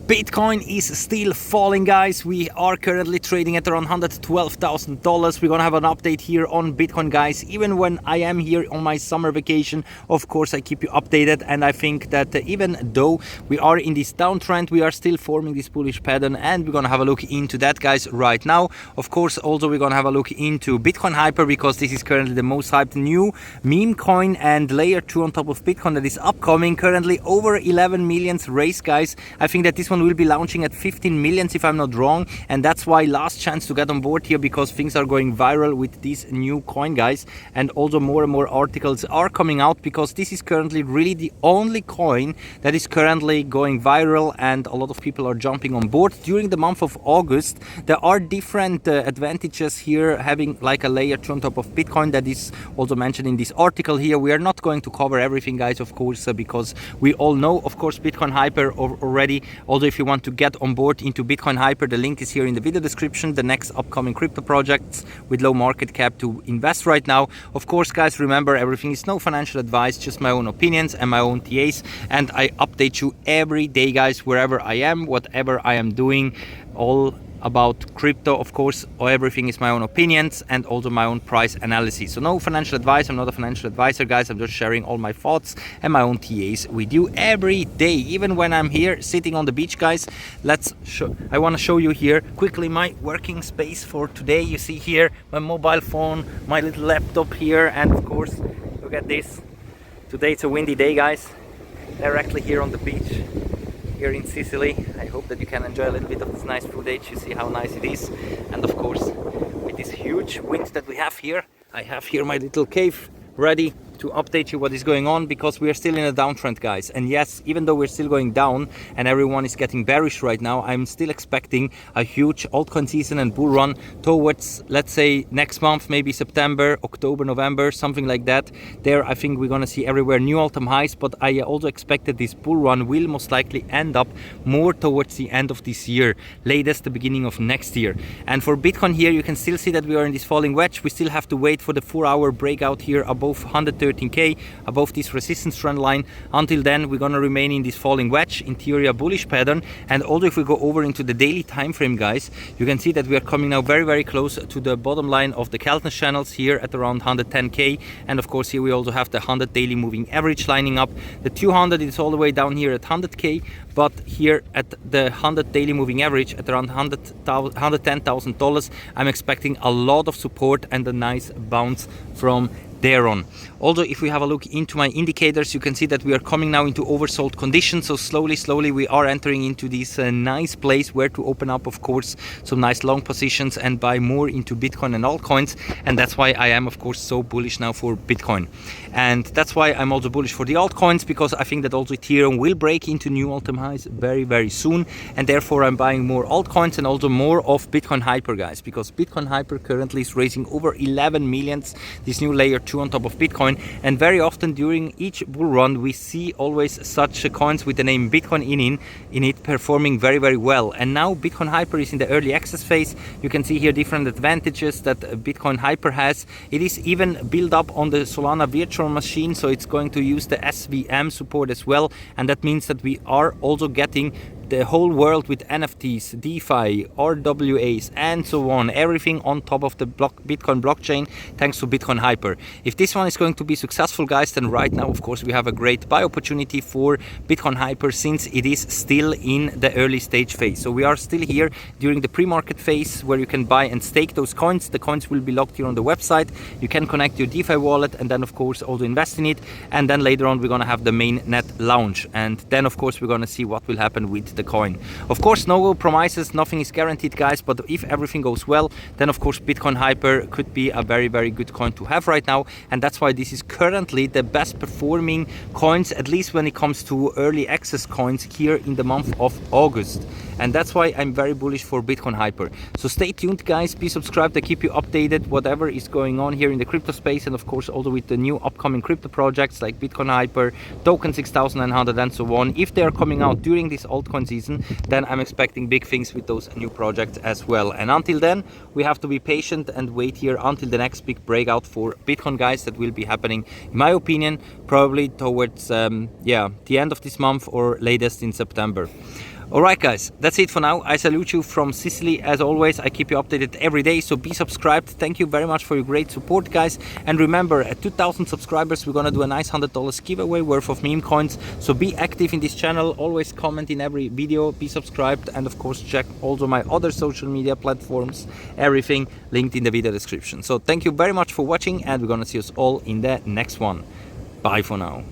Bitcoin is still falling, guys. We are currently trading at around $112,000. We're gonna have an update here on Bitcoin, guys. Even when I am here on my summer vacation, of course I keep you updated, and I think that even though we are in this downtrend, we are still forming this bullish pattern, and we're gonna have a look into that, guys, right now. Of course, also we're gonna have a look into Bitcoin Hyper, because this is currently the most hyped new meme coin and layer 2 on top of Bitcoin that is upcoming. Currently over 11 millions raised, guys. I think that this one will be launching at 15 millions if I'm not wrong, and that's why last chance to get on board here, because things are going viral with this new coin, guys. And also more and more articles are coming out, because this is currently really the only coin that is currently going viral, and a lot of people are jumping on board during the month of August. There are different advantages here, having like a layer 2 on top of Bitcoin, that is also mentioned in this article here. We are not going to cover everything, guys, of course, because we all know, of course, Bitcoin Hyper already. Also, if you want to get on board into Bitcoin Hyper, the link is here in the video description. The next upcoming crypto projects with low market cap to invest right now. Of course, guys, remember, everything is no financial advice, just my own opinions and my own TAs, and I update you every day, guys, wherever I am, whatever I am doing, all about crypto. Of course, everything is my own opinions and also my own price analysis. So no financial advice. I'm not a financial advisor, guys. I'm just sharing all my thoughts and my own TAs with you every day, even when I'm here sitting on the beach, guys. I want to show you here quickly my working space for today. You see here my mobile phone, my little laptop here, and of course, look at this. Today it's a windy day, guys. Directly here on the beach here in Sicily. I hope that you can enjoy a little bit of this nice footage. You see how nice it is, and of course, with this huge wind that we have here, I have here my little cave ready to update you what is going on, because we are still in a downtrend, guys. And yes, even though we're still going down and everyone is getting bearish right now, I'm still expecting a huge altcoin season and bull run towards, let's say, next month, maybe September, October, November, something like that. There, I think we're gonna see everywhere new all-time highs, but I also expect that this bull run will most likely end up more towards the end of this year, latest the beginning of next year. And for Bitcoin here, you can still see that we are in this falling wedge. We still have to wait for the 4-hour breakout here above 113k, above this resistance trend line. Until then, we're gonna remain in this falling wedge, in theory a bullish pattern. And also, if we go over into the daily time frame, guys, you can see that we are coming now very, very close to the bottom line of the Keltner channels here at around 110k. And of course, here we also have the 100 daily moving average lining up. The 200 is all the way down here at 100k, but here at the 100 daily moving average at around $110,000, I'm expecting a lot of support and a nice bounce from there on. Also, if we have a look into my indicators, you can see that we are coming now into oversold conditions. So slowly we are entering into this nice place where to open up, of course, some nice long positions and buy more into Bitcoin and altcoins. And that's why I am, of course, so bullish now for Bitcoin. And that's why I'm also bullish for the altcoins, because I think that also Ethereum will break into new all-time highs very, very soon. And therefore, I'm buying more altcoins and also more of Bitcoin Hyper, guys, because Bitcoin Hyper currently is raising over 11 millions, this new layer 2 on top of Bitcoin. And very often during each bull run, we see always such coins with the name Bitcoin in it performing very, very well. And now Bitcoin Hyper is in the early access phase. You can see here different advantages that Bitcoin Hyper has. It is even built up on the Solana virtual machine, so it's going to use the SVM support as well. And that means that we are also getting the whole world with NFTs, DeFi, RWAs, and so on, everything on top of the Bitcoin blockchain, thanks to Bitcoin Hyper. If this one is going to be successful, guys, then right now, of course, we have a great buy opportunity for Bitcoin Hyper, since it is still in the early stage phase. So we are still here during the pre-market phase, where you can buy and stake those coins. The coins will be locked here on the website. You can connect your DeFi wallet and then, of course, also invest in it. And then later on, we're going to have the main net launch. And then, of course, we're going to see what will happen with the coin. Of course, no promises, nothing is guaranteed, guys, but if everything goes well, then of course Bitcoin Hyper could be a very, very good coin to have right now. And that's why this is currently the best performing coins, at least when it comes to early access coins here in the month of August. And that's why I'm very bullish for Bitcoin Hyper. So stay tuned, guys, be subscribed. I keep you updated whatever is going on here in the crypto space, and of course also with the new upcoming crypto projects like Bitcoin Hyper, Token 6900, and so on. If they are coming out during this altcoin season, then I'm expecting big things with those new projects as well. And until then, we have to be patient and wait here until the next big breakout for Bitcoin, guys, that will be happening, in my opinion, probably towards the end of this month or latest in September. Alright guys, that's it for now. I salute you from Sicily. As always, I keep you updated every day, so be subscribed. Thank you very much for your great support, guys. And remember, at 2,000 subscribers, we're gonna do a nice $100 giveaway worth of meme coins. So be active in this channel, always comment in every video, be subscribed, and of course check also my other social media platforms, everything linked in the video description. So thank you very much for watching, and we're gonna see us all in the next one. Bye for now.